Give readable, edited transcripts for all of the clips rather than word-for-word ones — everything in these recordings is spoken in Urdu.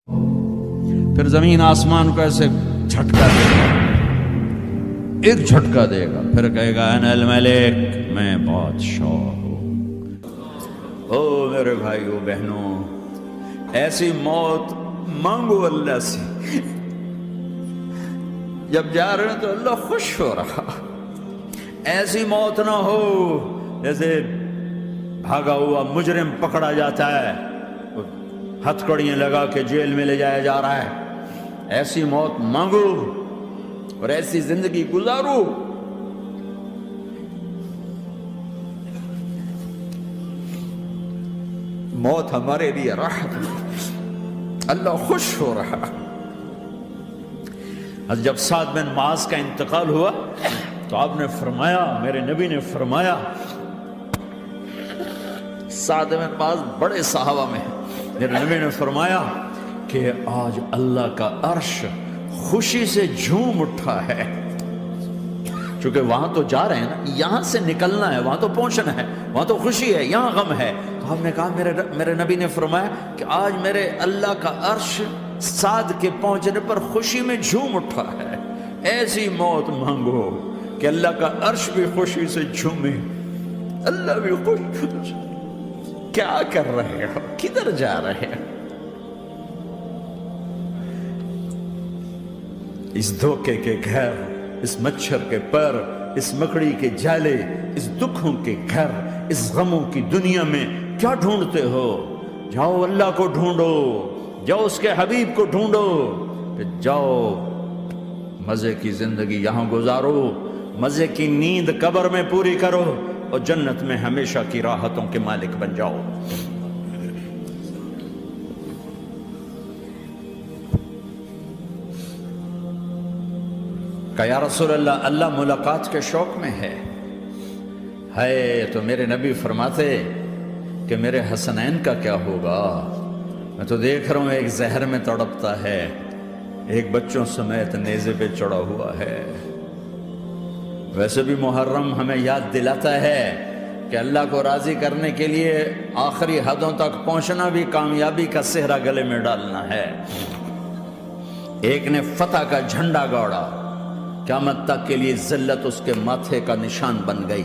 پھر زمین آسمان کو ایسے جھٹکا دے گا، ایک جھٹکا دے گا، پھر کہے گا انا الملک، میں بادشاہ ہوں۔ او میرے بھائیو بہنوں، ایسی موت مانگو اللہ سے، جب جا رہے ہیں تو اللہ خوش ہو رہا۔ ایسی موت نہ ہو جیسے بھاگا ہوا مجرم پکڑا جاتا ہے، ہتھکڑیاں لگا کے جیل میں لے جایا جا رہا ہے۔ ایسی موت مانگو اور ایسی زندگی گزارو۔ موت ہمارے لیے راحت ہے، اللہ خوش ہو رہا۔ جب سعد بن معاذ کا انتقال ہوا تو آپ نے فرمایا، میرے نبی نے فرمایا، سعد بن معاذ بڑے صحابہ میں ہیں، میرے نبی نے فرمایا کہ آج اللہ کا عرش خوشی سے جھوم اٹھا ہے، چونکہ وہاں تو جا رہے ہیں نا، یہاں سے نکلنا ہے، وہاں تو پہنچنا ہے، وہاں تو خوشی ہے، یہاں غم ہے۔ تو ہم نے کہا، میرے نبی نے فرمایا کہ آج میرے اللہ کا عرش سعد کے پہنچنے پر خوشی میں جھوم اٹھا ہے۔ ایسی موت مانگو کہ اللہ کا عرش بھی خوشی سے جھومے، اللہ بھی خوش ہو جائے۔ کیا کر رہے ہو؟ کدھر جا رہے ہو؟ اس دھوکے کے گھر، اس مچھر کے پر، اس مکڑی کے جالے، اس دکھوں کے گھر، اس غموں کی دنیا میں کیا ڈھونڈتے ہو؟ جاؤ اللہ کو ڈھونڈو، جاؤ اس کے حبیب کو ڈھونڈو، پھر جاؤ مزے کی زندگی یہاں گزارو، مزے کی نیند قبر میں پوری کرو، اور جنت میں ہمیشہ کی راحتوں کے مالک بن جاؤ۔ کہ یا رسول اللہ، اللہ ملاقات کے شوق میں ہے۔ تو میرے نبی فرماتے کہ میرے حسنین کا کیا ہوگا؟ میں تو دیکھ رہا ہوں ایک زہر میں تڑپتا ہے، ایک بچوں سمیت نیزے پہ چڑھا ہوا ہے۔ ویسے بھی محرم ہمیں یاد دلاتا ہے کہ اللہ کو راضی کرنے کے لیے آخری حدوں تک پہنچنا بھی کامیابی کا صحرا گلے میں ڈالنا ہے۔ ایک نے فتح کا جھنڈا گاڑا، قیامت تک کے لیے ذلت اس کے ماتھے کا نشان بن گئی۔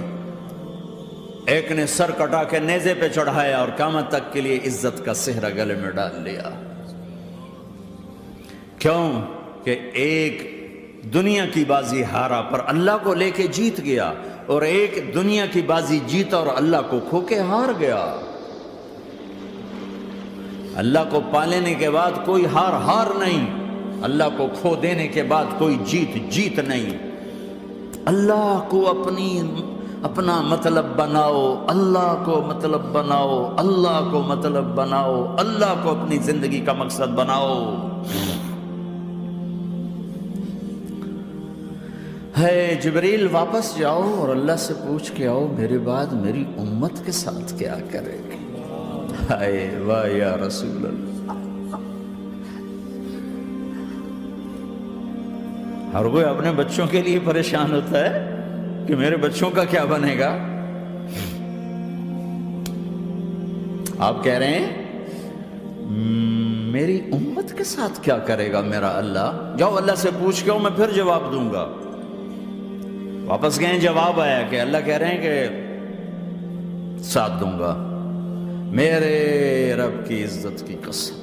ایک نے سر کٹا کے نیزے پہ چڑھایا اور قیامت تک کے لیے عزت کا صحرا گلے میں ڈال لیا۔ کیوں کہ ایک دنیا کی بازی ہارا پر اللہ کو لے کے جیت گیا، اور ایک دنیا کی بازی جیتا اور اللہ کو کھو کے ہار گیا۔ اللہ کو پا لینے کے بعد کوئی ہار نہیں، اللہ کو کھو دینے کے بعد کوئی جیت نہیں۔ اللہ کو اپنا مطلب بناؤ، اللہ کو مطلب بناؤ، اللہ کو مطلب بناؤ، اللہ کو اپنی زندگی کا مقصد بناؤ۔ جبریل واپس جاؤ اور اللہ سے پوچھ کے آؤ، میرے بعد میری امت کے ساتھ کیا کرے گی؟ واہ یا رسول اللہ۔ ہر کوئی اپنے بچوں کے لیے پریشان ہوتا ہے کہ میرے بچوں کا کیا بنے گا۔ آپ کہہ رہے ہیں میری امت کے ساتھ کیا کرے گا میرا اللہ؟ جاؤ اللہ سے پوچھ کے آؤ، میں پھر جواب دوں گا۔ واپس گئے، جواب آیا کہ اللہ کہہ رہے ہیں کہ ساتھ دوں گا، میرے رب کی عزت کی قسم،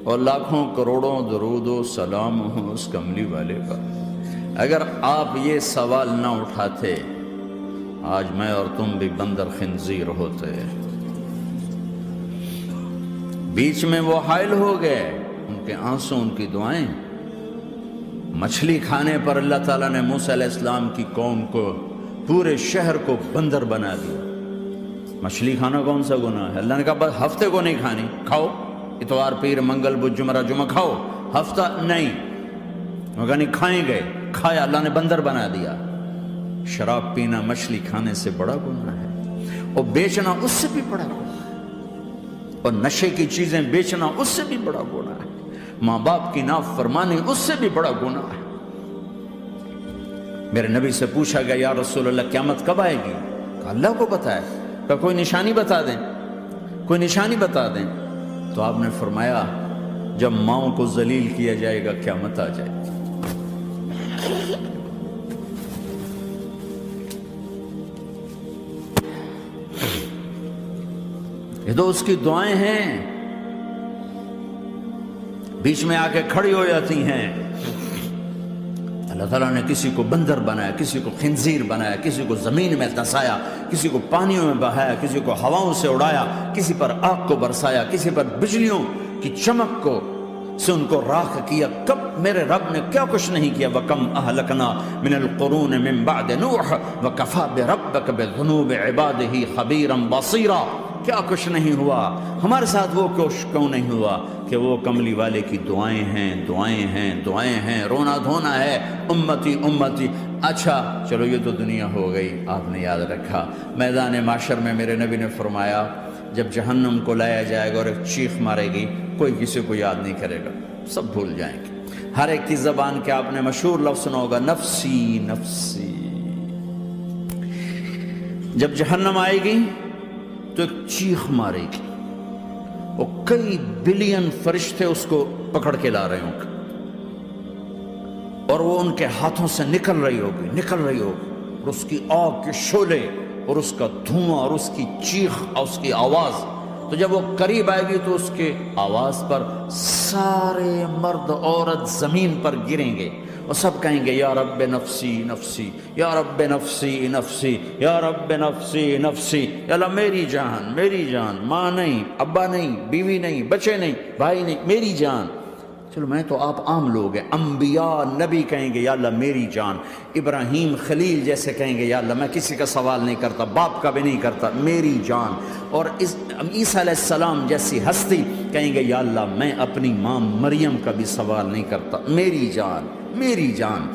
اور لاکھوں کروڑوں درود و سلام ہوں اس کملی والے کا۔ اگر آپ یہ سوال نہ اٹھاتے، آج میں اور تم بھی بندر خنزیر ہوتے۔ بیچ میں وہ حائل ہو گئے، ان کے آنسو، ان کی دعائیں۔ مچھلی کھانے پر اللہ تعالیٰ نے موسیٰ علیہ السلام کی قوم کو، پورے شہر کو بندر بنا دیا۔ مچھلی کھانا کون سا گناہ ہے؟ اللہ نے کہا بس ہفتے کو نہیں کھانی، کھاؤ، اتوار پیر منگل بدھ جمعہ کھاؤ، ہفتہ نہیں۔ مگر نہیں کھائیں گے، کھایا، اللہ نے بندر بنا دیا۔ شراب پینا مچھلی کھانے سے بڑا گناہ ہے، اور بیچنا اس سے بھی بڑا گناہ ہے، اور نشے کی چیزیں بیچنا اس سے بھی بڑا گناہ ہے، ماں باپ کی نافرمانی اس سے بھی بڑا گناہ ہے۔ میرے نبی سے پوچھا گیا یا رسول اللہ قیامت کب آئے گی؟ کہا اللہ کو پتہ ہے۔ کہا کوئی نشانی بتا دیں، کوئی نشانی بتا دیں۔ تو آپ نے فرمایا جب ماؤں کو ذلیل کیا جائے گا قیامت آ جائے گی۔ یہ تو اس کی دعائیں ہیں، بیچ میں آ کے کھڑی ہو جاتی ہیں۔ اللہ تعالیٰ نے کسی کو بندر بنایا، کسی کو خنزیر بنایا، کسی کو زمین میں دھسایا، کسی کو پانیوں میں بہایا، کسی کو ہواؤں سے اڑایا، کسی پر آگ کو برسایا، کسی پر بجلیوں کی چمک کو سے ان کو راکھ کیا۔ کب میرے رب نے کیا کچھ نہیں کیا۔ وَكَمْ أَهْلَكْنَا مِنَ الْقُرُونِ مِنْ بَعْدِ نُوحٍ وَكَفَى بِرَبِّكَ بِذُنُوبِ عِبَادِهِ خَبِيرًا بَصِيرًا۔ کیا کچھ نہیں ہوا ہمارے ساتھ، وہ کچھ کیوں نہیں ہوا کہ وہ کملی والے کی دعائیں ہیں، دعائیں ہیں، دعائیں ہیں، رونا دھونا ہے، امتی امتی۔ اچھا چلو یہ تو دنیا ہو گئی، آپ نے یاد رکھا میدان معاشر میں میرے نبی نے فرمایا جب جہنم کو لایا جائے گا اور ایک چیخ مارے گی، کوئی کسی کو یاد نہیں کرے گا، سب بھول جائیں گے۔ ہر ایک کی زبان کے آپ نے مشہور لفظ سنا ہوگا، نفسی نفسی۔ جب جہنم آئے گی تو ایک چیخ مارے گی، اور کئی بلین فرشتے اس کو پکڑ کے لا رہے ہوں گے، اور وہ ان کے ہاتھوں سے نکل رہی ہوگی، اور اس کی آگ کے شعلے اور اس کا دھواں اور اس کی چیخ اور اس کی آواز، تو جب وہ قریب آئے گی تو اس کے آواز پر سارے مرد عورت زمین پر گریں گے اور سب کہیں گے یا رب نفسی نفسی، یا رب نفسی نفسی، یا رب نفسی نفسی، یا اللہ میری جان، میری جان، ماں نہیں، ابا نہیں، بیوی نہیں، بچے نہیں، بھائی نہیں، میری جان۔ چلو میں تو آپ عام لوگ ہیں، انبیاء نبی کہیں گے یا اللہ میری جان، ابراہیم خلیل جیسے کہیں گے یا اللہ میں کسی کا سوال نہیں کرتا، باپ کا بھی نہیں کرتا، میری جان، اور عیسیٰ علیہ السلام جیسی ہستی کہیں گے یا اللہ میں اپنی ماں مریم کا بھی سوال نہیں کرتا، میری جان، میری جان۔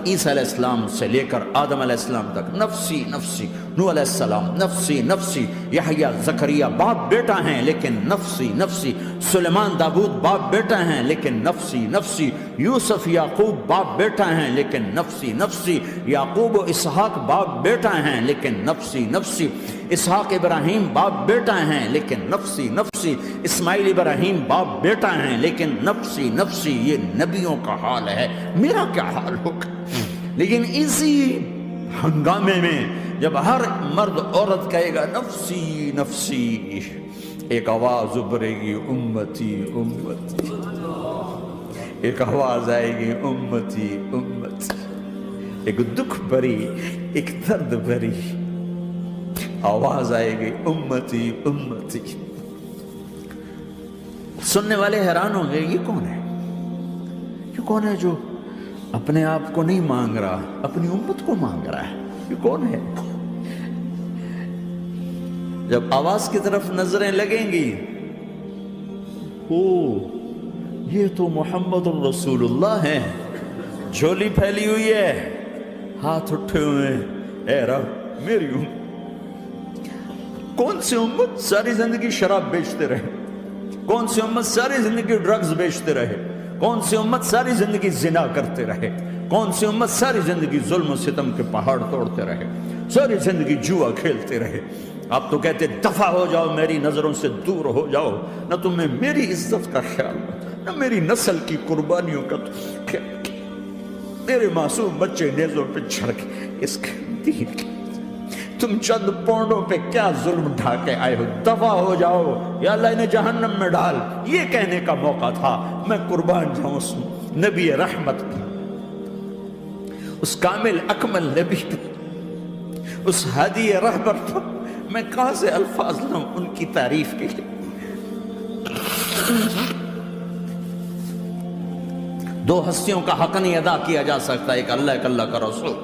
عیسیٰ علیہ السلام سے لے کر آدم علیہ السلام تک نفسی نفسی، نوح علیہ السلام نفسی نفسی، یحییٰ زکریا باپ بیٹا ہیں لیکن نفسی نفسی، سلیمان داؤد باپ بیٹا ہیں لیکن نفسی نفسی، یوسف یعقوب باپ بیٹا ہیں لیکن نفسی نفسی، یعقوب و اسحاق باپ بیٹا ہیں لیکن نفسی نفسی، اسحاق ابراہیم باپ بیٹا ہیں لیکن نفسی نفسی، اسماعیل ابراہیم باپ بیٹا ہیں لیکن نفسی نفسی۔ یہ نبیوں کا حال ہے، میرا کیا حال ہوگا؟ لیکن اسی ہنگامے میں جب ہر مرد عورت کہے گا نفسی نفسی، ایک آواز ابھرے گی امتی امتی، ایک آواز آئے گی امتی امتی، ایک دکھ بھری، ایک درد بھری آواز آئے گی امتی امتی۔ سننے والے حیران ہوں گے یہ کون ہے، یہ کون ہے جو اپنے آپ کو نہیں مانگ رہا، اپنی امت کو مانگ رہا ہے، یہ کون ہے؟ جب آواز کی طرف نظریں لگیں گی، او یہ تو محمد الرسول اللہ ہیں، جھولی پھیلی ہوئی ہے، ہاتھ اٹھے ہوئے ہیں، اے رب میری امت۔ کون سی امت ساری زندگی شراب بیچتے رہے، کون سی امت ساری زندگی ڈرگز بیچتے رہے، کون سی امت ساری زندگی زنا کرتے رہے، کون سی امت ساری زندگی ظلم و ستم کے پہاڑ توڑتے رہے، ساری زندگی جوا کھیلتے رہے۔ آپ تو کہتے دفع ہو جاؤ، میری نظروں سے دور ہو جاؤ، نہ تمہیں میری عزت کا خیال نہ میری نسل کی قربانیوں کا خیال، میرے معصوم بچے نیزوں پہ چڑھ کے اس کے دین کے تم چند پونڈوں پہ کیا ظلم ڈھا کے آئے ہو، دفع ہو جاؤ یا اللہ انہیں جہنم میں ڈال۔ یہ کہنے کا موقع تھا، میں قربان جاؤں اس نبی رحمت پر، اس کامل اکمل نبی پر، اس ہادی رہبر پر میں کہاں سے الفاظ لاؤں ان کی تعریف کے لیے۔ دو ہستیوں کا حق نہیں ادا کیا جا سکتا، ایک اللہ، ایک اللہ کا رسول۔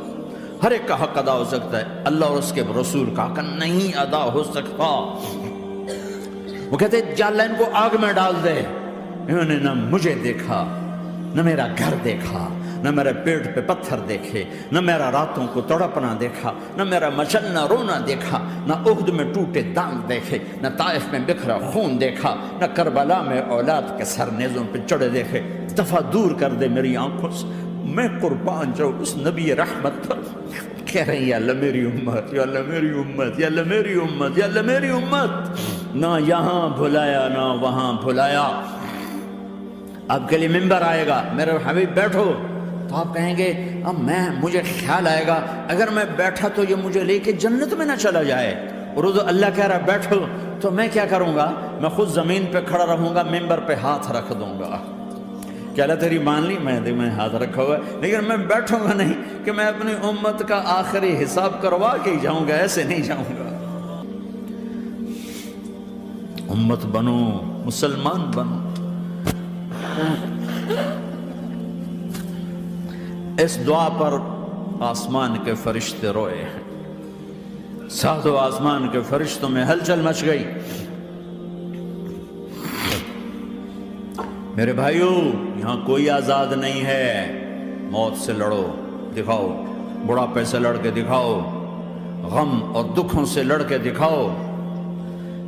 ہر ایک کا حق ادا ہو سکتا ہے، اللہ اور اس کے رسول کا حق نہیں ادا ہو سکتا۔ وہ کہتے جا اللہ ان کو آگ میں ڈال دے، انہوں نے نہ مجھے دیکھا، نہ میرا گھر دیکھا، نہ میرے پیٹ پہ پتھر دیکھے، نہ میرا راتوں کو تڑپنا دیکھا، نہ میرا مچلنا رونا دیکھا، نہ احد میں ٹوٹے دانت دیکھے، نہ طائف میں بکھرا خون دیکھا، نہ کربلا میں اولاد کے سر نیزوں پہ چڑھے دیکھے۔ دفعہ دور کر دے میری آنکھوں سے، میں قربان جاؤں اس نبی رحمت پر۔ کہہ رہے ہیں یا اللہ میری امت، یا اللہ میری امت، یا اللہ میری امت، یا اللہ میری امت۔ نہ یہاں بھلایا نہ وہاں بھلایا، آپ کے لیے ممبر آئے گا، میرے حبیب بیٹھو، تو آپ کہیں گے اب مجھے خیال آئے گا اگر میں بیٹھا تو یہ مجھے لے کے جنت میں نہ چلا جائے، اور اللہ کہہ رہا بیٹھو، تو میں کیا کروں گا؟ میں خود زمین پہ کھڑا رہوں گا، ممبر پہ ہاتھ رکھ دوں گا کہ اللہ تیری مان لی، میں ہاتھ رکھا ہوا ہے، لیکن میں بیٹھوں گا نہیں کہ میں اپنی امت کا آخری حساب کروا کے ہی جاؤں گا، ایسے نہیں جاؤں گا۔ امت بنو، مسلمان بنو۔ اس دعا پر آسمان کے فرشتے روئے ہیں، ساتوں آسمان کے فرشتوں میں ہلچل مچ گئی۔ میرے بھائیو، یہاں کوئی آزاد نہیں ہے، موت سے لڑو، دکھاؤ، بڑھاپے سے لڑ کے دکھاؤ، غم اور دکھوں سے لڑ کے دکھاؤ،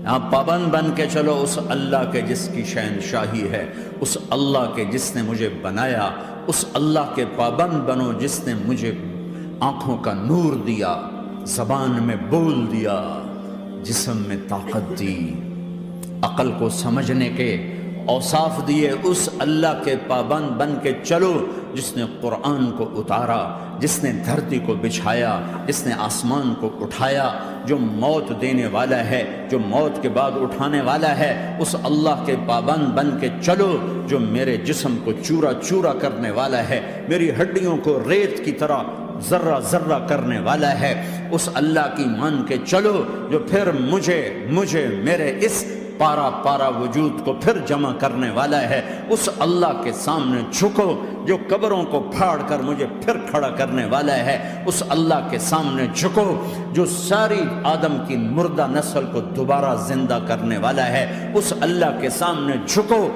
یہاں پابند بن کے چلو اس اللہ کے جس کی شہنشاہی ہے، اس اللہ کے جس نے مجھے بنایا، اس اللہ کے پابند بنو جس نے مجھے آنکھوں کا نور دیا، زبان میں بول دیا، جسم میں طاقت دی، عقل کو سمجھنے کے اوصاف دیے، اس اللہ کے پابند بن کے چلو جس نے قرآن کو اتارا، جس نے دھرتی کو بچھایا، جس نے آسمان کو اٹھایا، جو موت دینے والا ہے، جو موت کے بعد اٹھانے والا ہے، اس اللہ کے پابند بن کے چلو جو میرے جسم کو چورا چورا کرنے والا ہے، میری ہڈیوں کو ریت کی طرح ذرہ ذرہ کرنے والا ہے، اس اللہ کی مان کے چلو جو پھر مجھے میرے اس پارا پارا وجود کو پھر جمع کرنے والا ہے، اس اللہ کے سامنے جھکو جو قبروں کو پھاڑ کر مجھے پھر کھڑا کرنے والا ہے، اس اللہ کے سامنے جھکو جو ساری آدم کی مردہ نسل کو دوبارہ زندہ کرنے والا ہے، اس اللہ کے سامنے جھکو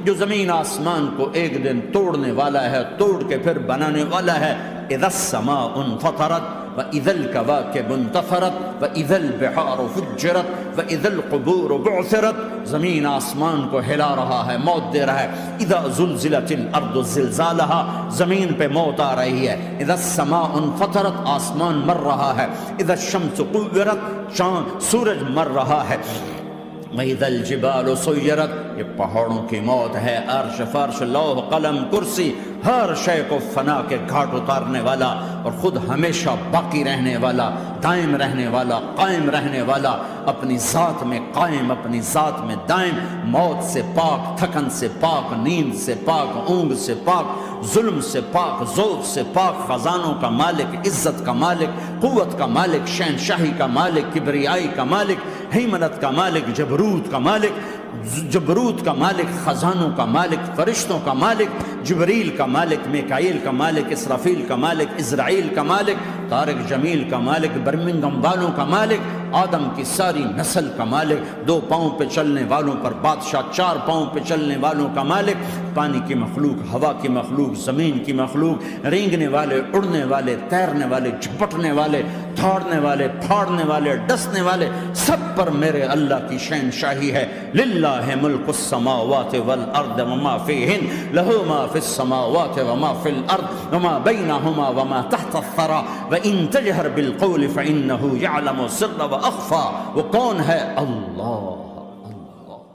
جو زمین آسمان کو ایک دن توڑنے والا ہے، توڑ کے پھر بنانے والا ہے۔ اذا السماء انفطرت وَإِذَا الْكَوَاكِبُ انتَثَرَتْ وَإِذَا الْبِحَارُ فُجِّرَتْ وَإِذَا الْقُبُورُ بُعْثِرَتْ، زمین آسمان کو ہلا رہا ہے، موت دے رہا ہے۔ اِذَا زُلْزِلَتِ الْأَرْضُ زِلْزَالَهَا، زمین پہ موت آ رہی ہے۔ اِذَا السَّمَاءُ انفطرت، آسمان مر رہا ہے۔ اِذَا الشَّمْسُ كُوِّرَتْ، چاند سورج مر رہا ہے۔ وَإِذَا الْجِبَالُ سُيِّرَتْ، یہ پہاڑوں کی موت ہے۔ عرش فرش لوح قلم کرسی، ہر شے کو فنا کے گھاٹ اتارنے والا اور خود ہمیشہ باقی رہنے والا، دائم رہنے والا، قائم رہنے والا، اپنی ذات میں قائم، اپنی ذات میں دائم، موت سے پاک، تھکن سے پاک، نیند سے پاک، اونگ سے پاک، ظلم سے پاک، ذوق سے پاک، خزانوں کا مالک، عزت کا مالک، قوت کا مالک، شہنشاہی کا مالک، کبریائی کا مالک، ہیمنت کا مالک، جبروت کا مالک، جبروت کا مالک، خزانوں کا مالک، فرشتوں کا مالک، جبریل کا مالک، میکائیل کا مالک، اسرافیل کا مالک، اسرائیل کا مالک، طارق جمیل کا مالک، برمنگم والوں کا مالک، آدم کی ساری نسل کا مالک، 2 پاؤں پہ چلنے والوں پر بادشاہ، 4 پاؤں پہ چلنے والوں کا مالک، پانی کی مخلوق، ہوا کی مخلوق، زمین کی مخلوق، رینگنے والے، اڑنے والے، تیرنے والے، جھپٹنے والے، دھاڑنے والے، پھاڑنے والے، ڈسنے والے، سب پر میرے اللہ کی شہنشاہی ہے۔ للہ ملک السماوات والارض وما فیہن، لہ ما فی السماوات وما فی الارض وما بینہما وما تحت الثری وان تجہر بالقول فانہ یعلم السر واخفی۔ وہ کون ہے؟ اللہ۔